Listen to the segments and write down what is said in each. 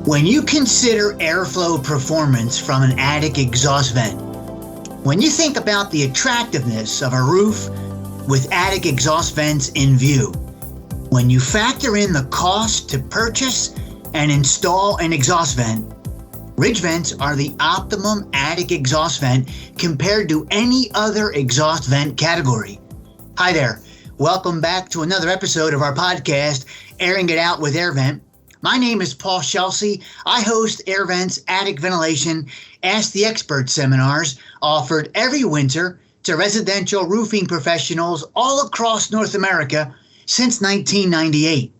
When you consider airflow performance from an attic exhaust vent, when you think about the attractiveness of a roof with attic exhaust vents in view, when you factor in the cost to purchase and install an exhaust vent, ridge vents are the optimum attic exhaust vent compared to any other exhaust vent category. Hi there. Welcome back to another episode of our podcast, Airing It Out with AirVent. My name is pscelsi. I host AirVent's Attic Ventilation Ask the Expert seminars offered every winter to residential roofing professionals all across North America since 1998.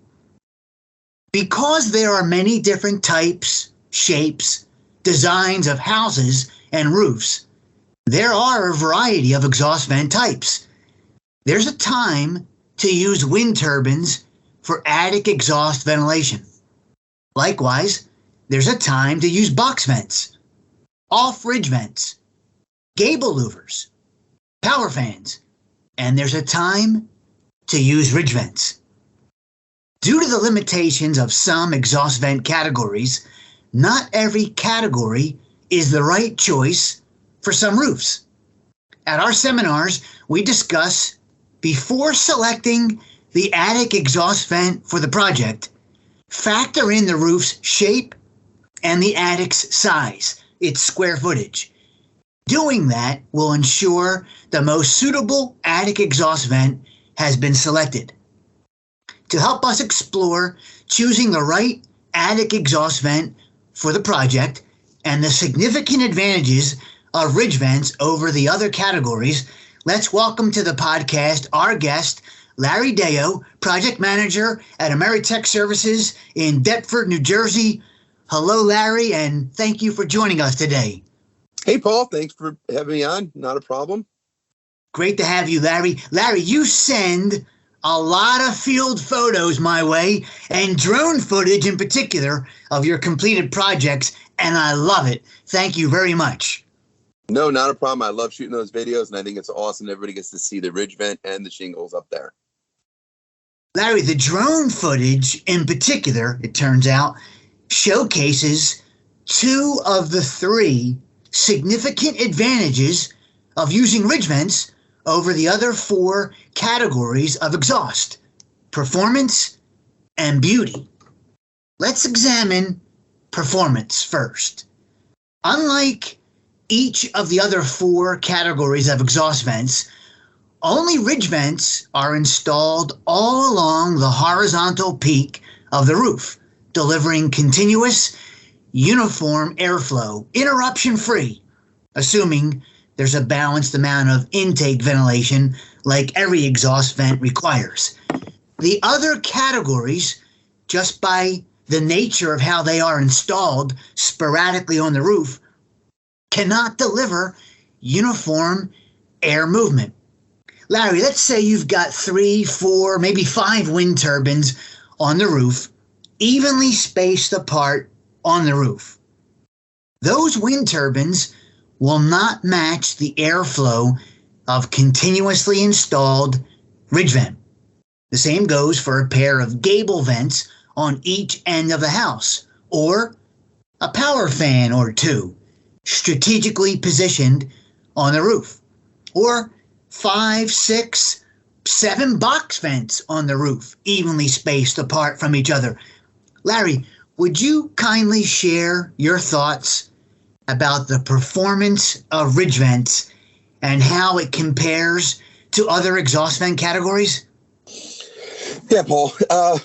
Because there are many different types, shapes, designs of houses and roofs, there are a variety of exhaust vent types. There's a time to use wind turbines for attic exhaust ventilation. Likewise, there's a time to use box vents, off-ridge vents, gable louvers, power fans, and there's a time to use ridge vents. Due to the limitations of some exhaust vent categories, not every category is the right choice for some roofs. At our seminars, we discuss, before selecting the attic exhaust vent for the project, factor in the roof's shape and the attic's size, its square footage. Doing that will ensure the most suitable attic exhaust vent has been selected. To help us explore choosing the right attic exhaust vent for the project and the significant advantages of ridge vents over the other categories, let's welcome to the podcast our guest, Larry Deo, project manager at Ameritech Services in Deptford, New Jersey. Hello, Larry, and thank you for joining us today. Hey, Paul. Thanks for having me on. Not a problem. Great to have you, Larry. Larry, you send a lot of field photos my way, and drone footage in particular, of your completed projects, and I love it. Thank you very much. No, not a problem. I love shooting those videos, and I think it's awesome. Everybody gets to see the ridge vent and the shingles up there. Larry, the drone footage in particular, it turns out, showcases two of the three significant advantages of using ridge vents over the other four categories of exhaust: performance and beauty. Let's examine performance first. Unlike each of the other four categories of exhaust vents, only ridge vents are installed all along the horizontal peak of the roof, delivering continuous, uniform airflow, interruption-free, assuming there's a balanced amount of intake ventilation like every exhaust vent requires. The other categories, just by the nature of how they are installed sporadically on the roof, cannot deliver uniform air movement. Larry, let's say you've got 3, 4, maybe 5 wind turbines on the roof, evenly spaced apart on the roof. Those wind turbines will not match the airflow of continuously installed ridge vent. The same goes for a pair of gable vents on each end of the house, or a power fan or two strategically positioned on the roof, or 5, 6, 7 box vents on the roof, evenly spaced apart from each other. Larry, would you kindly share your thoughts about the performance of ridge vents and how it compares to other exhaust vent categories? Yeah, Paul. I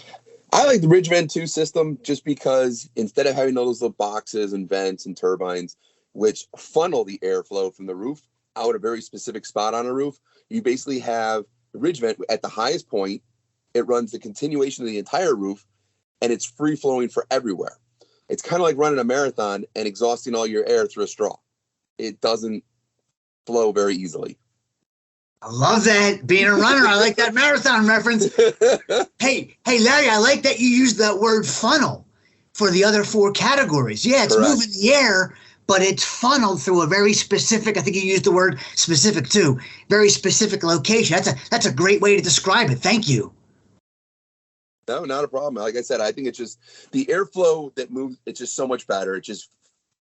like the ridge vent 2 system just because instead of having all those little boxes and vents and turbines, which funnel the airflow from the roof out a very specific spot on a roof, you basically have the ridge vent at the highest point. It runs the continuation of the entire roof, and it's free flowing for everywhere. It's kind of like running a marathon and exhausting all your air through a straw. It doesn't flow very easily. I love that. Being a runner, I like that marathon reference. Hey, Larry, I like that you used that word funnel for the other four categories. Yeah, it's Correct. moving the air, but it's funneled through a very specific, I think you used the word specific too, very specific location. That's a great way to describe it. Thank you. No, not a problem. Like I said, I think it's just the airflow that moves. It's just so much better. It just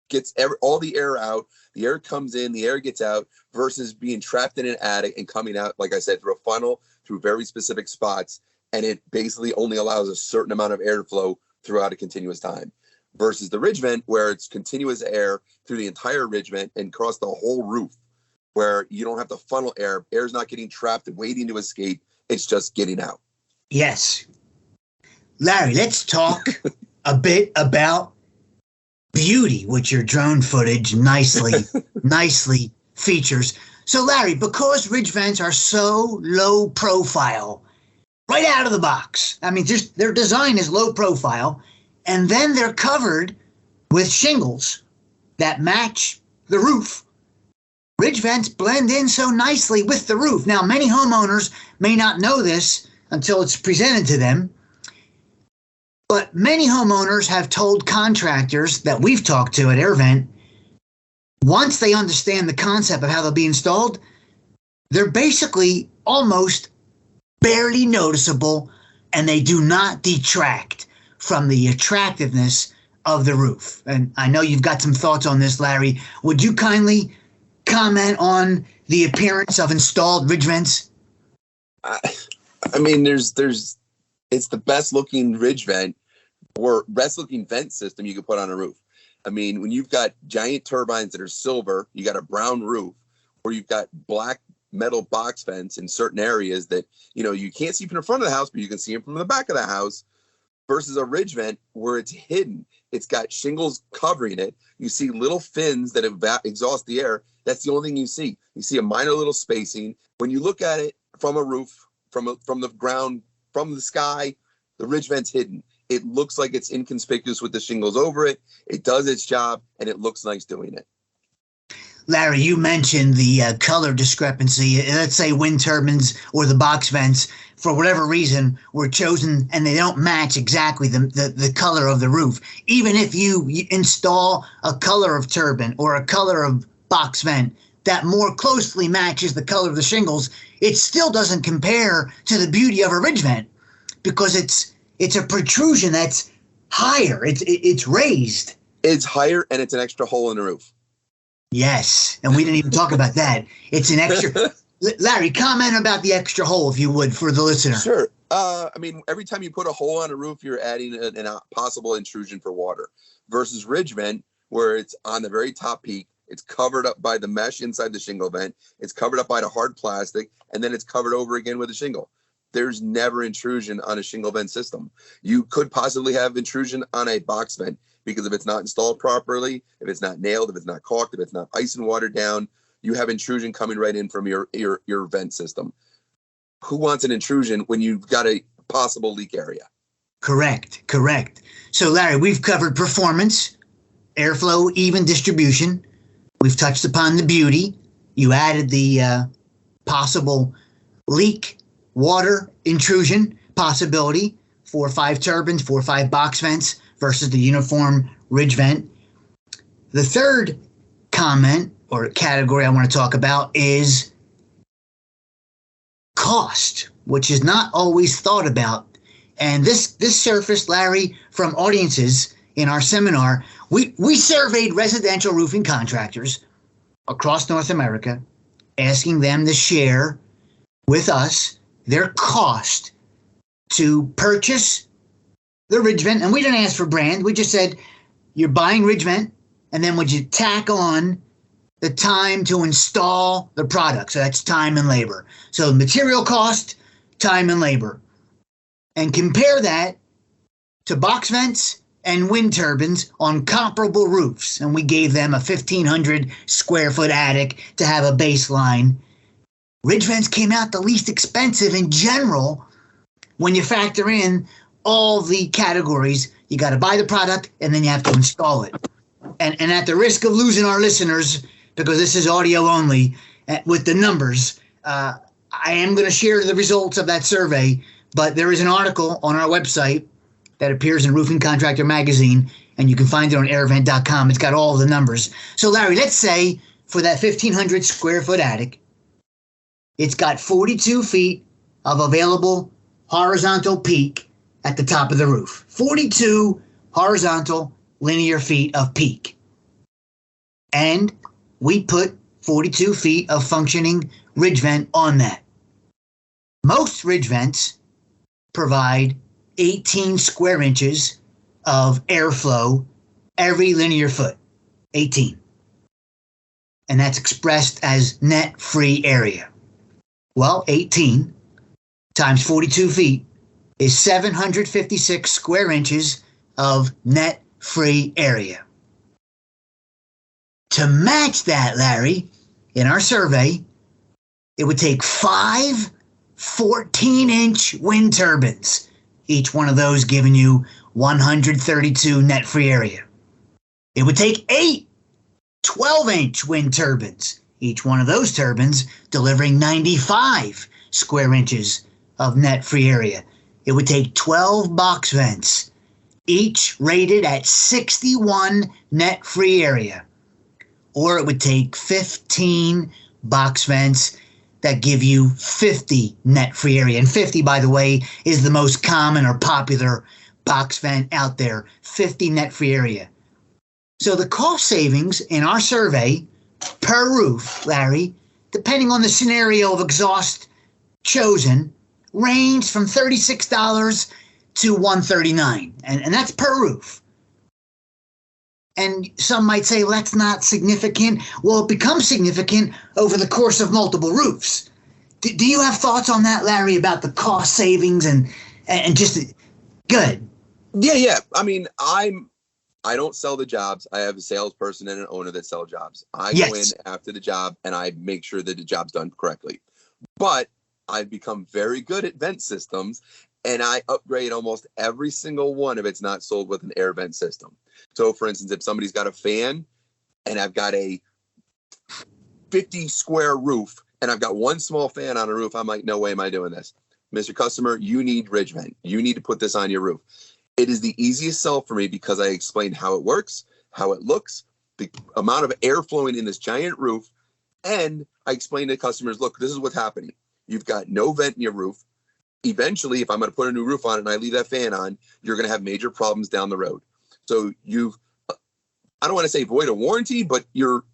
gets all the air out. The air comes in, the air gets out, versus being trapped in an attic and coming out, like I said, through a funnel, through very specific spots. And it basically only allows a certain amount of airflow throughout a continuous time. Versus the ridge vent, where it's continuous air through the entire ridge vent and across the whole roof, where you don't have to funnel air. Air's not getting trapped and waiting to escape. It's just getting out. Yes. Larry, let's talk a bit about beauty, which your drone footage nicely features. So, Larry, because ridge vents are so low profile, right out of the box, I mean, just their design is low profile, and then they're covered with shingles that match the roof. Ridge vents blend in so nicely with the roof. Now, many homeowners may not know this until it's presented to them, but many homeowners have told contractors that we've talked to at AirVent, once they understand the concept of how they'll be installed, they're basically almost barely noticeable, and they do not detract from the attractiveness of the roof. And I know you've got some thoughts on this, Larry. Would you kindly comment on the appearance of installed ridge vents? I mean, it's the best looking ridge vent or best looking vent system you could put on a roof. I mean, when you've got giant turbines that are silver, you got a brown roof, or you've got black metal box vents in certain areas that, you can't see from the front of the house, but you can see them from the back of the house, versus a ridge vent where it's hidden. It's got shingles covering it. You see little fins that exhaust the air. That's the only thing you see. You see a minor little spacing. When you look at it from a roof, from the ground, from the sky, the ridge vent's hidden. It looks like it's inconspicuous with the shingles over it. It does its job, and it looks nice doing it. Larry, you mentioned the color discrepancy. Let's say wind turbines or the box vents, for whatever reason, were chosen and they don't match exactly the color of the roof. Even if you install a color of turbine or a color of box vent that more closely matches the color of the shingles, it still doesn't compare to the beauty of a ridge vent, because it's a protrusion that's higher. It's raised. It's higher, and it's an extra hole in the roof. Yes, and we didn't even talk about that. It's an extra. Larry, comment about the extra hole, if you would, for the listener. Sure. I mean, every time you put a hole on a roof, you're adding a possible intrusion for water. Versus ridge vent, where it's on the very top peak, it's covered up by the mesh inside the shingle vent, it's covered up by the hard plastic, and then it's covered over again with a shingle. There's never intrusion on a shingle vent system. You could possibly have intrusion on a box vent, because if it's not installed properly, if it's not nailed, if it's not caulked, if it's not ice and watered down, you have intrusion coming right in from your vent system. Who wants an intrusion when you've got a possible leak area? Correct. So, Larry, we've covered performance, airflow, even distribution. We've touched upon the beauty. You added the possible leak, water intrusion possibility, 4 or 5 turbines, 4 or 5 box vents versus the uniform ridge vent. The third comment or category I want to talk about is cost, which is not always thought about. And this surfaced, Larry, from audiences in our seminar. We surveyed residential roofing contractors across North America, asking them to share with us their cost to purchase the ridge vent. And we didn't ask for brand. We just said, you're buying ridge vent, and then would you tack on the time to install the product? So that's time and labor. So material cost, time and labor. And compare that to box vents and wind turbines on comparable roofs. And we gave them a 1,500 square foot attic to have a baseline. Ridge vents came out the least expensive in general when you factor in all the categories. You got to buy the product, and then you have to install it. And at the risk of losing our listeners, because this is audio only, with the numbers, I am going to share the results of that survey, but there is an article on our website that appears in Roofing Contractor Magazine, and you can find it on airvent.com. It's got all the numbers. So, Larry, let's say for that 1,500 square foot attic, it's got 42 feet of available horizontal peak at the top of the roof. 42 horizontal linear feet of peak. And we put 42 feet of functioning ridge vent on that. Most ridge vents provide 18 square inches of airflow every linear foot. 18. And that's expressed as net free area. Well, 18 times 42 feet is 756 square inches of net free area. To match that, Larry, in our survey, it would take 5 14-inch wind turbines, each one of those giving you 132 net free area. It would take 8 12-inch wind turbines, each one of those turbines delivering 95 square inches of net free area. It would take 12 box vents, each rated at 61 net free area. Or it would take 15 box vents that give you 50 net free area. And 50, by the way, is the most common or popular box vent out there. 50 net free area. So the cost savings in our survey per roof, Larry, depending on the scenario of exhaust chosen, range from $36 to $139, and that's per roof. And some might say, well, that's not significant. Well, it becomes significant over the course of multiple roofs. Do you have thoughts on that, Larry, about the cost savings and just good? Yeah. I mean, I don't sell the jobs. I have a salesperson and an owner that sell jobs. I go in after the job and I make sure that the job's done correctly. But I've become very good at vent systems, and I upgrade almost every single one if it's not sold with an AirVent system. So, for instance, if somebody's got a fan and I've got a 50 square roof and I've got one small fan on a roof, I'm like, no way am I doing this. Mr. Customer, you need ridge vent. You need to put this on your roof. It is the easiest sell for me because I explain how it works, how it looks, the amount of air flowing in this giant roof, and I explain to customers, look, this is what's happening. You've got no vent in your roof. Eventually, if I'm going to put a new roof on it and I leave that fan on, you're going to have major problems down the road. So I don't want to say void a warranty, but you're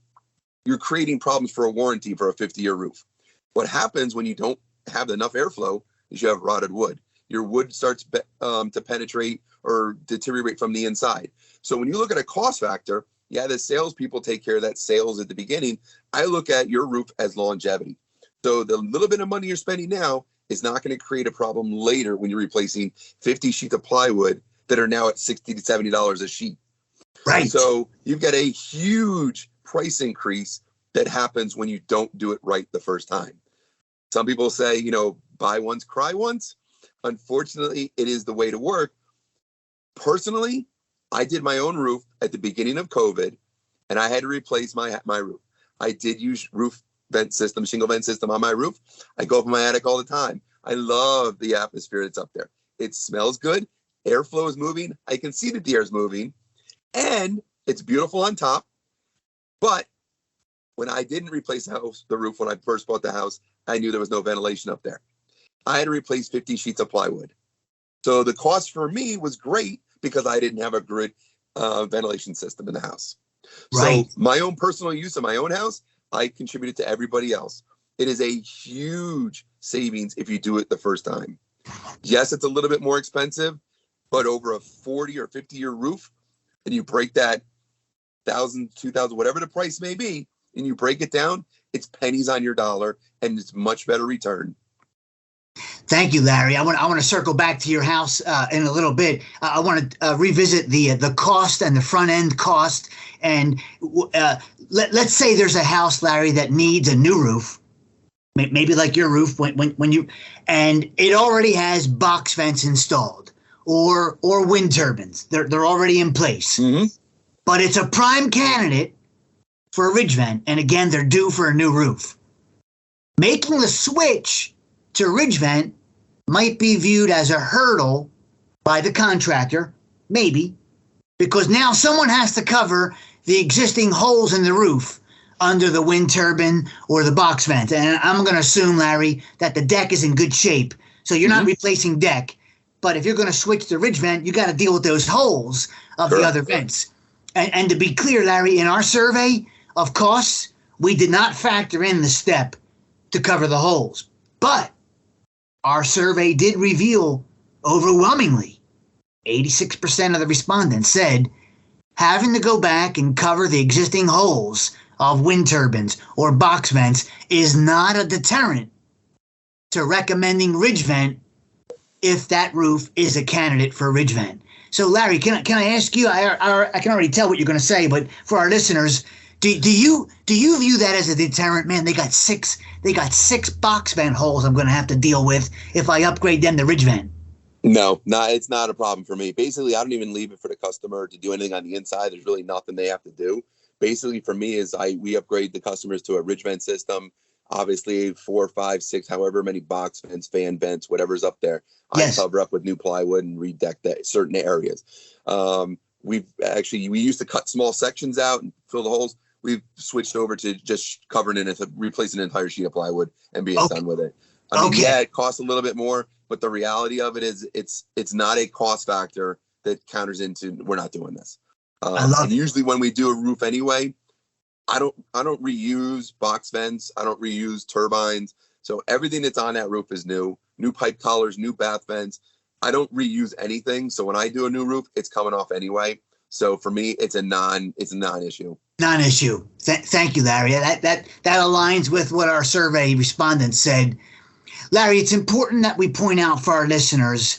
creating problems for a warranty for a 50-year roof. What happens when you don't have enough airflow is you have rotted wood. Your wood starts to penetrate or deteriorate from the inside. So when you look at a cost factor, yeah, the salespeople take care of that sales at the beginning. I look at your roof as longevity. So the little bit of money you're spending now is not going to create a problem later when you're replacing 50 sheets of plywood that are now at $60 to $70 a sheet. Right. So you've got a huge price increase that happens when you don't do it right the first time. Some people say, buy once, cry once. Unfortunately, it is the way to work. Personally, I did my own roof at the beginning of COVID, and I had to replace my roof. I did use shingle vent system on my roof. I go up in my attic all the time. I love the atmosphere that's up there. It smells good. Airflow is moving. I can see that the air is moving, and it's beautiful on top. But when I didn't replace the roof when I first bought the house, I knew there was no ventilation up there. I had to replace 50 sheets of plywood. So the cost for me was great because I didn't have a good ventilation system in the house. Right. So my own personal use of my own house, I contributed to everybody else. It is a huge savings if you do it the first time. Yes, it's a little bit more expensive, but over a 40 or 50-year roof, and you break that $1,000, $2,000, whatever the price may be, and you break it down, it's pennies on your dollar, and it's much better return. Thank you, Larry. I want to circle back to your house in a little bit. I want to revisit the cost and the front end cost. And let's say there's a house, Larry, that needs a new roof, maybe like your roof and it already has box vents installed or wind turbines. They're already in place. Mm-hmm. But it's a prime candidate for a ridge vent, and again, they're due for a new roof. Making the switch to ridge vent might be viewed as a hurdle by the contractor, maybe, because now someone has to cover the existing holes in the roof under the wind turbine or the box vent. And I'm going to assume, Larry, that the deck is in good shape. So you're not replacing deck, But if you're going to switch to ridge vent, you got to deal with those holes of the other vents. And to be clear, Larry, in our survey of costs, we did not factor in the step to cover the holes. But our survey did reveal overwhelmingly, 86% of the respondents said having to go back and cover the existing holes of wind turbines or box vents is not a deterrent to recommending ridge vent if that roof is a candidate for ridge vent. So, Larry, can I ask you? I can already tell what you're going to say, but for our listeners, do you view that as a deterrent? Man, they got six box vent holes I'm going to have to deal with if I upgrade them to ridge vent. No, it's not a problem for me. Basically, I don't even leave it for the customer to do anything on the inside. There's really nothing they have to do. Basically, for me, we upgrade the customers to a ridge vent system. Obviously, 4, 5, 6, however many box vents, fan vents, whatever's up there. Yes. I cover up with new plywood and redeck certain areas. We used to cut small sections out and fill the holes. We've switched over to just covering it, replacing an entire sheet of plywood and being done with it. Yeah, it costs a little bit more, but the reality of it is it's not a cost factor that counters into we're not doing this. And usually when we do a roof anyway, I don't reuse box vents. I don't reuse turbines. So everything that's on that roof is new pipe collars, new bath vents. I don't reuse anything. So when I do a new roof, it's coming off anyway. So for me, it's a non-issue. Non-issue. Thank you, Larry. That aligns with what our survey respondents said. Larry, it's important that we point out for our listeners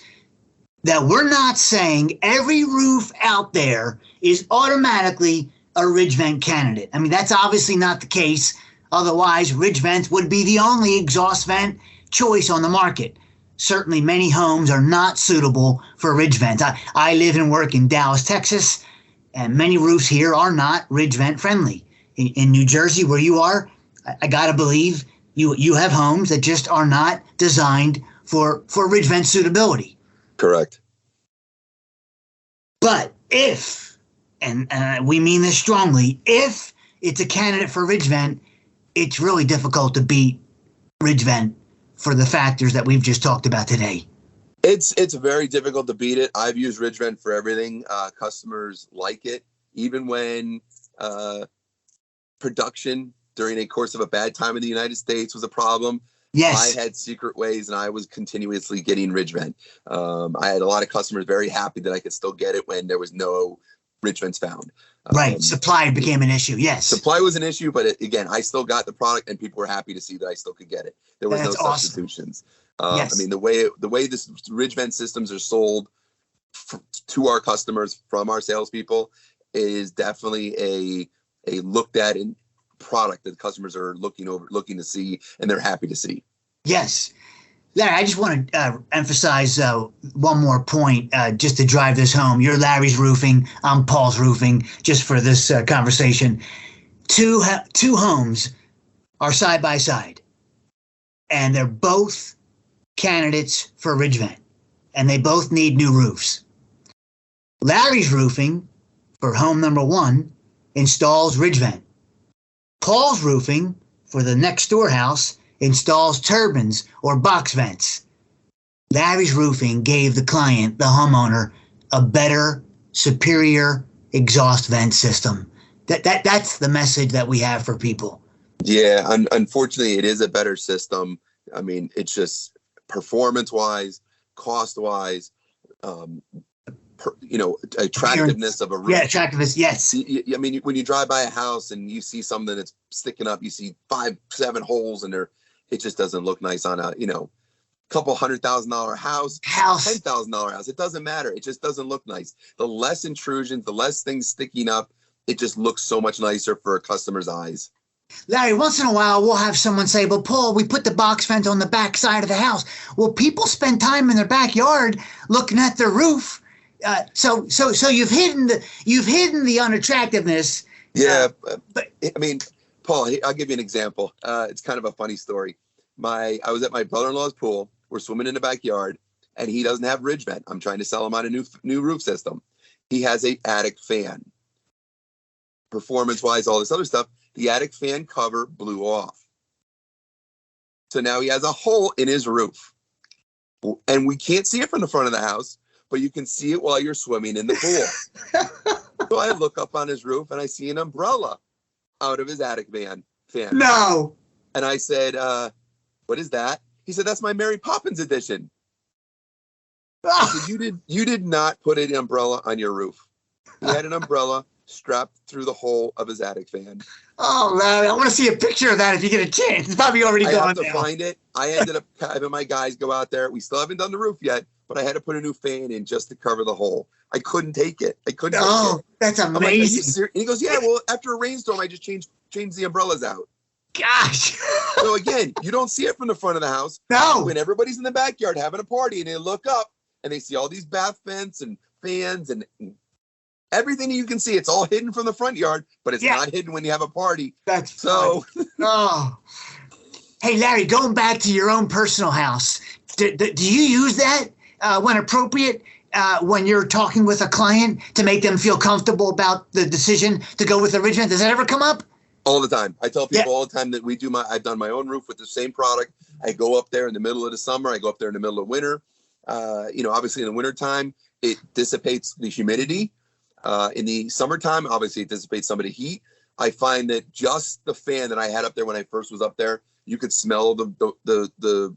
that we're not saying every roof out there is automatically a ridge vent candidate. I mean, that's obviously not the case. Otherwise, ridge vents would be the only exhaust vent choice on the market. Certainly, many homes are not suitable for ridge vents. I live and work in Dallas, Texas, and many roofs here are not ridge vent friendly. In New Jersey, where you are, I got to believe you have homes that just are not designed for ridge vent suitability. Correct. But if, and we mean this strongly, if it's a candidate for ridge vent, it's really difficult to beat ridge vent for the factors that we've just talked about today. It's very difficult to beat it. I've used ridge vent for everything. Customers like it, even when production during a course of a bad time in the United States was a problem. Yes. I had secret ways and I was continuously getting ridge vent. I had a lot of customers very happy that I could still get it when there was no ridge vents found. Right. Supply became an issue. Yes. Supply was an issue, but again, I still got the product and people were happy to see that I still could get it. There was no substitutions. Yes. I mean, the way this ridge vent systems are sold to our customers from our salespeople is definitely a looked at in product that customers are looking to see, and they're happy to see. Yes. Larry, I just want to emphasize one more point just to drive this home. You're Larry's Roofing. I'm Paul's Roofing, just for this conversation. Two homes are side by side, and they're both candidates for ridge vent, and they both need new roofs. Larry's Roofing, for home number 1, installs ridge vent. Paul's Roofing, for the next door house, installs turbines or box vents. Larry's Roofing gave the client, the homeowner, a better, superior exhaust vent system. That's the message that we have for people. Yeah, unfortunately, it is a better system. I mean, it's just performance-wise, cost-wise, attractiveness of a roof. Yeah, attractiveness, yes. I mean, when you drive by a house and you see something that's sticking up, you see 5, 7 holes in there. It just doesn't look nice on a, couple $100,000 house, $10,000 house. It doesn't matter. It just doesn't look nice. The less intrusions, the less things sticking up, it just looks so much nicer for a customer's eyes. Larry, once in a while, we'll have someone say, well, Paul, we put the box vent on the back side of the house. Well, people spend time in their backyard looking at their roof. So you've hidden the unattractiveness. Yeah, but I mean, Paul, I'll give you an example. It's kind of a funny story. I was at my brother-in-law's pool. We're swimming in the backyard, and he doesn't have ridge vent. I'm trying to sell him on a new roof system. He has an attic fan. Performance-wise, all this other stuff, the attic fan cover blew off. So now he has a hole in his roof. And we can't see it from the front of the house, but you can see it while you're swimming in the pool. So I look up on his roof and I see an umbrella out of his attic fan. No. And I said, what is that? He said, that's my Mary Poppins edition. I said, you did not put an umbrella on your roof. He had an umbrella strapped through the hole of his attic fan. Oh, Larry, I want to see a picture of that if you get a chance. It's probably already gone. I have to find it. I ended up having my guys go out there. We still haven't done the roof yet, but I had to put a new fan in just to cover the hole. I couldn't take it. I couldn't take it. Oh, that's I'm like, amazing. and he goes, yeah, well, after a rainstorm, I just changed the umbrellas out. Gosh. So again, you don't see it from the front of the house. No. When everybody's in the backyard having a party and they look up and they see all these bath vents and fans and everything you can see, it's all hidden from the front yard, but it's not hidden when you have a party. That's so. Oh. Hey, Larry, going back to your own personal house, do you use that when appropriate when you're talking with a client to make them feel comfortable about the decision to go with the ridge vent? Does that ever come up? All the time. I tell people all the time that I've done my own roof with the same product. I go up there in the middle of the summer. I go up there in the middle of winter. Obviously in the wintertime, it dissipates the humidity. In the summertime, obviously it dissipates some of the heat. I find that just the fan that I had up there when I first was up there, you could smell the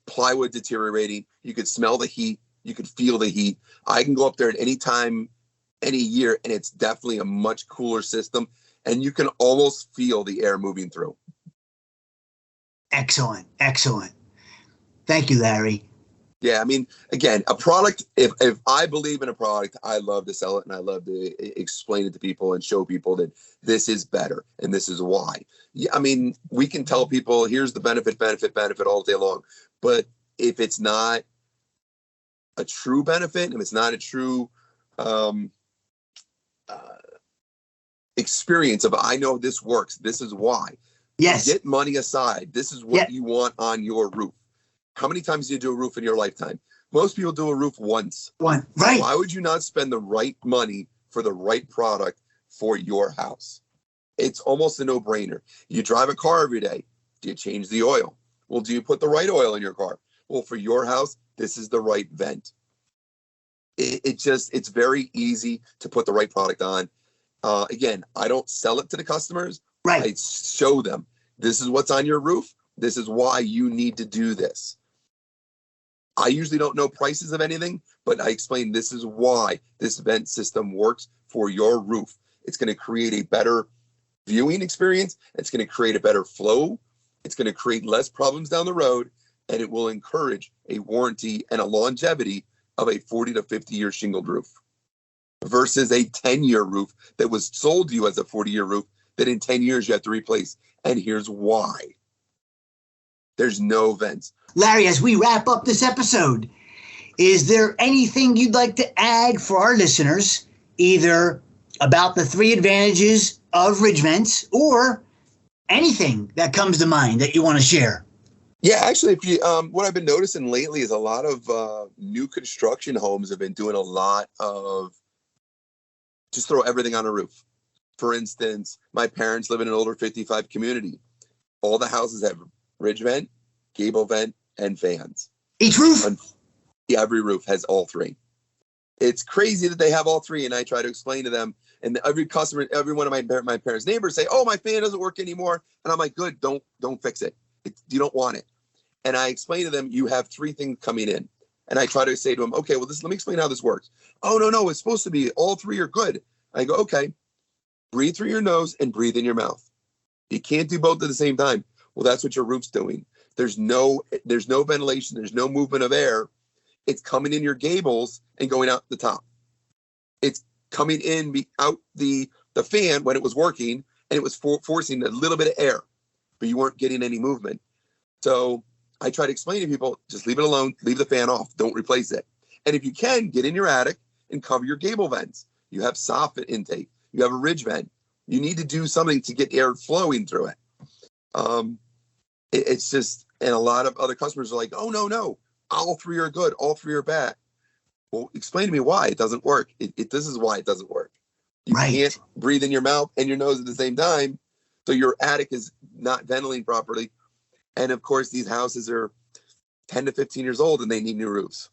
plywood deteriorating. You could smell the heat. You could feel the heat. I can go up there at any time, any year, and it's definitely a much cooler system. And you can almost feel the air moving through. Excellent. Excellent. Thank you, Larry. Yeah, I mean, again, a product, if I believe in a product, I love to sell it and I love to explain it to people and show people that this is better and this is why. Yeah, I mean, we can tell people, here's the benefit all day long. But if it's not a true benefit, if it's not a true experience of, I know this works, this is why. Yes. Get money aside. This is what you want on your roof. How many times do you do a roof in your lifetime? Most people do a roof once. One, right. Why would you not spend the right money for the right product for your house? It's almost a no-brainer. You drive a car every day. Do you change the oil? Well, do you put the right oil in your car? Well, for your house, this is the right vent. It's very easy to put the right product on. Again, I don't sell it to the customers. Right. I show them, this is what's on your roof. This is why you need to do this. I usually don't know prices of anything, but I explain this is why this vent system works for your roof. It's going to create a better viewing experience. It's going to create a better flow. It's going to create less problems down the road, and it will encourage a warranty and a longevity of a 40 to 50-year shingled roof versus a 10-year roof that was sold to you as a 40-year roof that in 10 years you have to replace. And here's why. There's no vents. Larry, as we wrap up this episode, is there anything you'd like to add for our listeners, either about the 3 advantages of ridge vents or anything that comes to mind that you want to share? Yeah, actually, if you what I've been noticing lately is a lot of new construction homes have been doing a lot of just throw everything on a roof. For instance, my parents live in an older 55 community. All the houses have ridge vent, gable vent, and fans. Each roof? Every roof has all 3. It's crazy that they have all 3, and I try to explain to them. And every customer, every one of my parents' neighbors say, "Oh, my fan doesn't work anymore." And I'm like, "Good, don't fix it. You don't want it." And I explain to them, you have 3 things coming in. And I try to say to them, "Okay, well, let me explain how this works." "Oh, no, it's supposed to be all 3 are good." I go, "Okay, breathe through your nose and breathe in your mouth. You can't do both at the same time." Well, that's what your roof's doing. There's no ventilation. There's no movement of air. It's coming in your gables and going out the top. It's coming in out the fan when it was working, and it was forcing a little bit of air, but you weren't getting any movement. So I try to explain to people, just leave it alone. Leave the fan off. Don't replace it. And if you can, get in your attic and cover your gable vents. You have soffit intake. You have a ridge vent. You need to do something to get air flowing through it. It's just, and a lot of other customers are like, "Oh, no, all 3 are good, all 3 are bad." Well, explain to me why it doesn't work. This is why it doesn't work. You can't breathe in your mouth and your nose at the same time, so your attic is not ventilating properly. And of course, these houses are 10 to 15 years old and they need new roofs.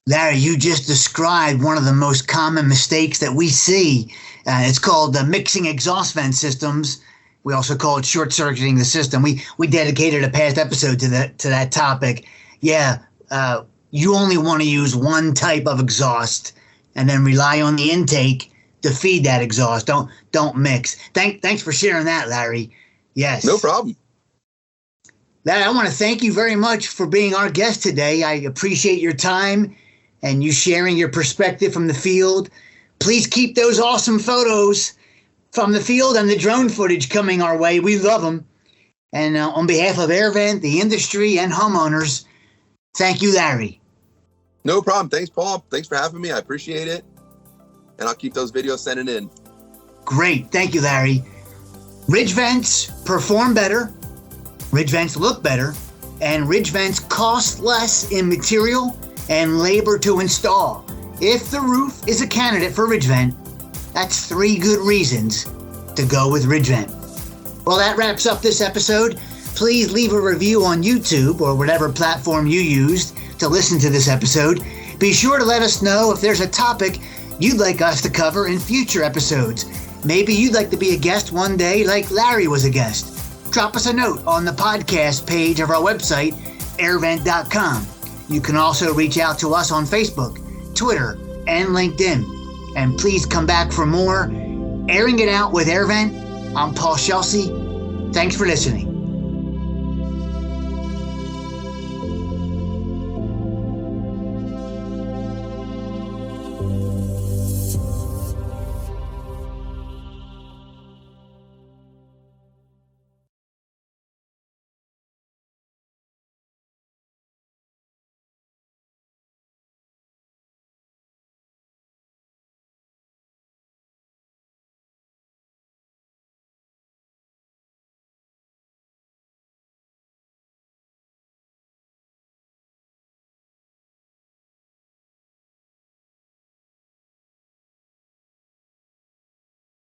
Larry, you just described one of the most common mistakes that we see. It's called mixing exhaust vent systems. We also call it short-circuiting the system. We dedicated a past episode to that topic. Yeah, you only want to use one type of exhaust and then rely on the intake to feed that exhaust. Don't mix. Thanks for sharing that, Larry. Yes. No problem. Larry, I want to thank you very much for being our guest today. I appreciate your time and you sharing your perspective from the field. Please keep those awesome photos from the field and the drone footage coming our way. We love them. And on behalf of AirVent, the industry, and homeowners, thank you, Larry. No problem. Thanks, Paul. Thanks for having me. I appreciate it. And I'll keep those videos sending in. Great. Thank you, Larry. Ridge vents perform better. Ridge vents look better. And ridge vents cost less in material and labor to install. If the roof is a candidate for ridge vent, that's 3 good reasons to go with ridge vent. Well, that wraps up this episode. Please leave a review on YouTube or whatever platform you used to listen to this episode. Be sure to let us know if there's a topic you'd like us to cover in future episodes. Maybe you'd like to be a guest one day like Larry was a guest. Drop us a note on the podcast page of our website, airvent.com. You can also reach out to us on Facebook, Twitter, and LinkedIn. And please come back for more Airing It Out with AirVent. I'm Paul Pscelsi. Thanks for listening.